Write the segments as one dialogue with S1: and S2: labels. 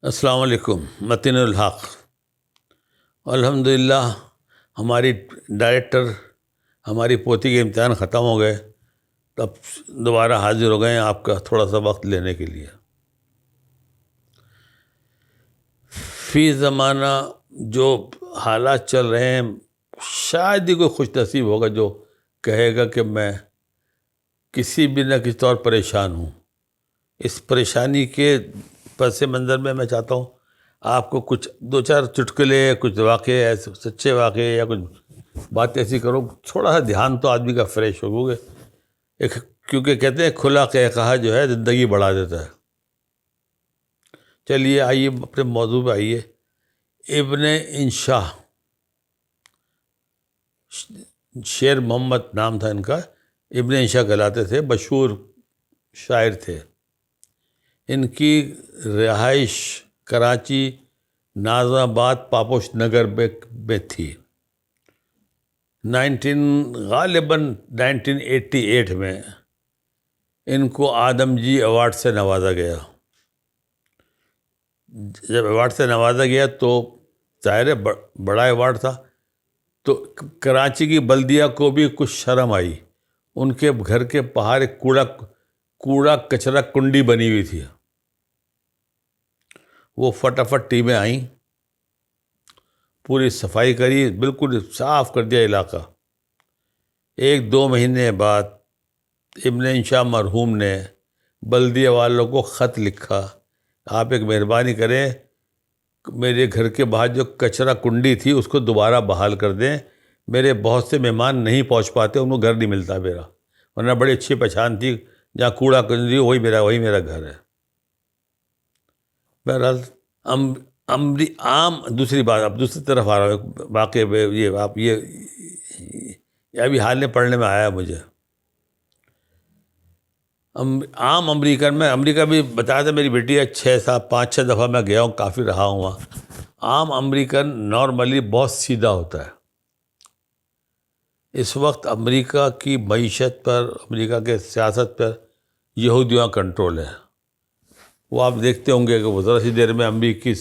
S1: السلام علیکم. متین الحق. الحمدللہ ہماری ڈائریکٹر ہماری پوتی کے امتحان ختم ہو گئے، تب دوبارہ حاضر ہو گئے ہیں آپ کا تھوڑا سا وقت لینے کے لیے. فی زمانہ جو حالات چل رہے ہیں، شاید ہی کوئی خوش نصیب ہوگا جو کہے گا کہ میں کسی بھی نہ کسی طور پریشان ہوں. اس پریشانی کے پس منظر میں چاہتا ہوں آپ کو کچھ دو چار چٹکلے، کچھ واقعے ایسے سچے واقعے یا کچھ بات ایسی کرو، تھوڑا سا دھیان تو آدمی کا فریش ہو گے. کیونکہ کہتے ہیں کھلا کہا جو ہے زندگی بڑھا دیتا ہے. چلیے آئیے اپنے موضوع پہ آئیے. ابن انشا، شیر محمد نام تھا ان کا، ابن انشا کہلاتے تھے، مشہور شاعر تھے. ان کی رہائش کراچی ناظم آباد پاپوش نگر میں تھی. غالباً 1988 میں ان کو آدم جی ایوارڈ سے نوازا گیا. جب ایوارڈ سے نوازا گیا تو ظاہر ہے بڑا ایوارڈ تھا، تو کراچی کی بلدیہ کو بھی کچھ شرم آئی. ان کے گھر کے باہر ایک کوڑا کچرا کنڈی بنی ہوئی تھی. وہ فٹافٹ ٹیمیں آئیں، پوری صفائی کری، بالکل صاف کر دیا علاقہ. 1-2 مہینے بعد ابن انشا مرحوم نے بلدیہ والوں کو خط لکھا، آپ ایک مہربانی کریں، میرے گھر کے باہر جو کچرا کنڈی تھی اس کو دوبارہ بحال کر دیں. میرے بہت سے مہمان نہیں پہنچ پاتے، ان کو گھر نہیں ملتا میرا، ورنہ بڑی اچھی پہچان تھی، جہاں کوڑا کنڈی وہی میرا گھر ہے. بہرحال عام دوسری بات، اب دوسری طرف آ رہا ہوں واقعے پہ. یہ ابھی حال میں پڑھنے میں آیا مجھے. عام امریکہ بھی بتایا تھا میری بیٹی ہے، 5-6 دفعہ میں گیا ہوں، کافی رہا ہوں وہاں. عام امریکن نارملی بہت سیدھا ہوتا ہے. اس وقت امریکہ کی معیشت پر، امریکہ کے سیاست پر یہودیوں کا کنٹرول ہے. وہ آپ دیکھتے ہوں گے کہ وہ ذرا سی دیر میں امریکی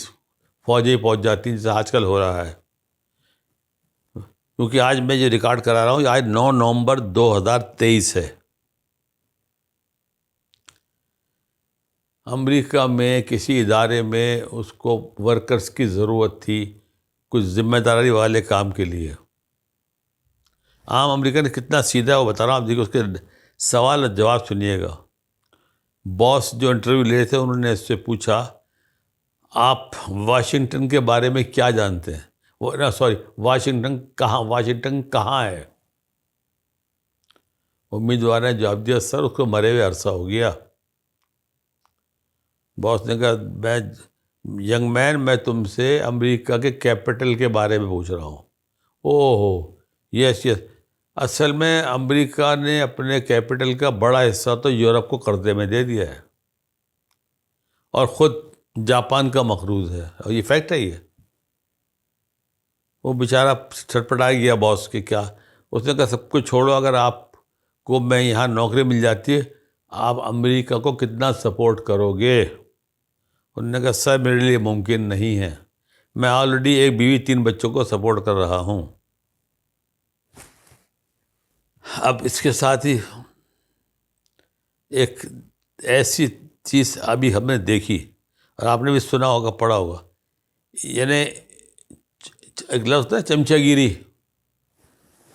S1: فوجیں پہنچ جاتی ہیں، جیسے آج کل ہو رہا ہے. کیونکہ آج میں جو ریکارڈ کرا رہا ہوں، آج 9 نومبر 2023 ہے. امریکہ میں کسی ادارے میں اس کو ورکرز کی ضرورت تھی کچھ ذمہ داری والے کام کے لیے. عام امریکہ نے کتنا سیدھا ہے وہ بتا رہا ہوں آپ. دیکھیں اس کے سوال اور جواب سنیے گا. باس جو انٹرویو لے رہے تھے انہوں نے اس سے پوچھا، آپ واشنگٹن کے بارے میں کیا جانتے ہیں؟ واشنگٹن کہاں ہے؟ امیدوار نے جواب دیا، سر اس کو مرے ہوئے عرصہ ہو گیا. باس نے کہا، ینگ مین میں تم سے امریکہ کے کیپٹل کے بارے میں پوچھ رہا ہوں. یس. اصل میں امریکہ نے اپنے کیپٹل کا بڑا حصہ تو یورپ کو قرضے میں دے دیا ہے، اور خود جاپان کا مقروض ہے، اور یہ فیکٹ ہے. یہ وہ بیچارہ چھٹپٹا گیا باس کہ کیا. اس نے کہا سب کچھ چھوڑو، اگر آپ کو میں یہاں نوکری مل جاتی ہے آپ امریکہ کو کتنا سپورٹ کرو گے؟ انہوں نے کہا سر میرے لیے ممکن نہیں ہے، میں آلریڈی ایک بیوی 3 بچوں کو سپورٹ کر رہا ہوں. اب اس کے ساتھ ہی ایک ایسی چیز ابھی ہم نے دیکھی اور آپ نے بھی سنا ہوگا، پڑھا ہوگا، یعنی ایک لفظ ہے چمچہ گیری،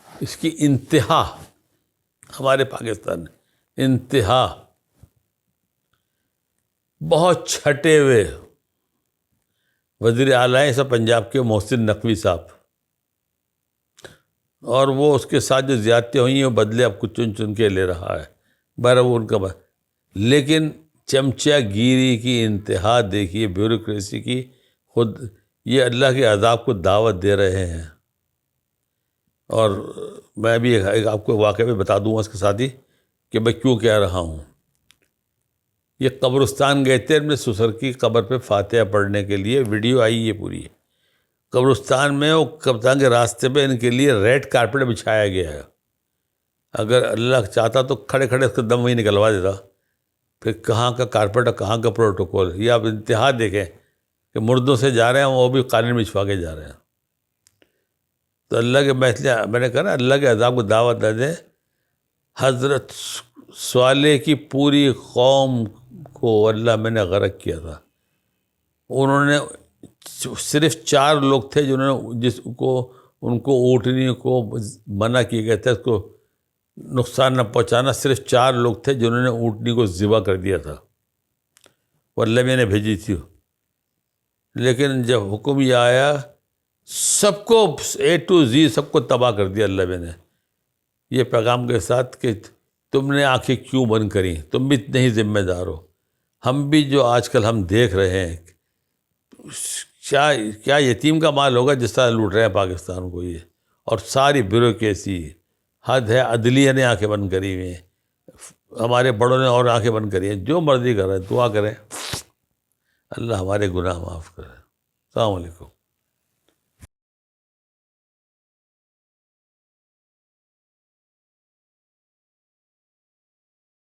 S1: اس کی انتہا ہمارے پاکستان میں، انتہا. بہت چھٹے ہوئے وزیر اعلیٰ ہیں سب پنجاب کے محسن نقوی صاحب، اور وہ اس کے ساتھ جو زیادتیاں ہوئی ہیں وہ بدلے اب کچھ چن کے لے رہا ہے. وہ ان کا لیکن چمچہ گیری کی انتہا دیکھیے، بیوروکریسی کی. خود یہ اللہ کے عذاب کو دعوت دے رہے ہیں. اور میں بھی آپ کو واقعہ بھی بتا دوں گا اس کے ساتھ ہی کہ میں کیوں کہہ رہا ہوں. یہ قبرستان گئے تھے اپنے سسر کی قبر پہ فاتحہ پڑھنے کے لیے، ویڈیو آئی یہ پوری. قبرستان میں وہ قبرستان کے راستے پہ ان کے لیے ریڈ کارپیٹ بچھایا گیا ہے. اگر اللہ چاہتا تو کھڑے کھڑے اس کا دم وہی نکلوا دیتا. پھر کہاں کا کارپیٹ اور کہاں کا پروٹوکول، یہ آپ انتہا دیکھیں. کہ مردوں سے جا رہے ہیں وہ بھی قالین میں چھپا کے جا رہے ہیں. تو اللہ کے میں نے کہا نا اللہ کے عذاب کو دعوت دے دیں. حضرت صالح کی پوری قوم کو اللہ میں نے غرق کیا تھا. انہوں نے صرف 4 لوگ تھے جنہوں نے ان کو اونٹنی کو منع کیا گیا تھا اس کو نقصان نہ پہنچانا. صرف 4 لوگ تھے جنہوں نے اونٹنی کو ذبح کر دیا تھا. وہ اللہ میں نے بھیجی تھی. لیکن جب حکم یہ آیا سب کو A to Z سب کو تباہ کر دیا اللہ میں نے یہ پیغام کے ساتھ کہ تم نے آنکھیں کیوں بند کریں, تم بھی اتنے ہی ذمہ دار ہو. ہم بھی جو آج کل ہم دیکھ رہے ہیں کیا یتیم کا مال ہوگا جس طرح لوٹ رہے ہیں پاکستان کو یہ, اور ساری بیوروکریسی حد ہے. عدلیہ نے آنکھیں بند کری ہوئی ہیں, ہمارے بڑوں نے اور آنکھیں بند کری ہیں. جو مرضی کر رہے ہیں دعا کریں اللہ ہمارے گناہ معاف کرے. السلام علیکم.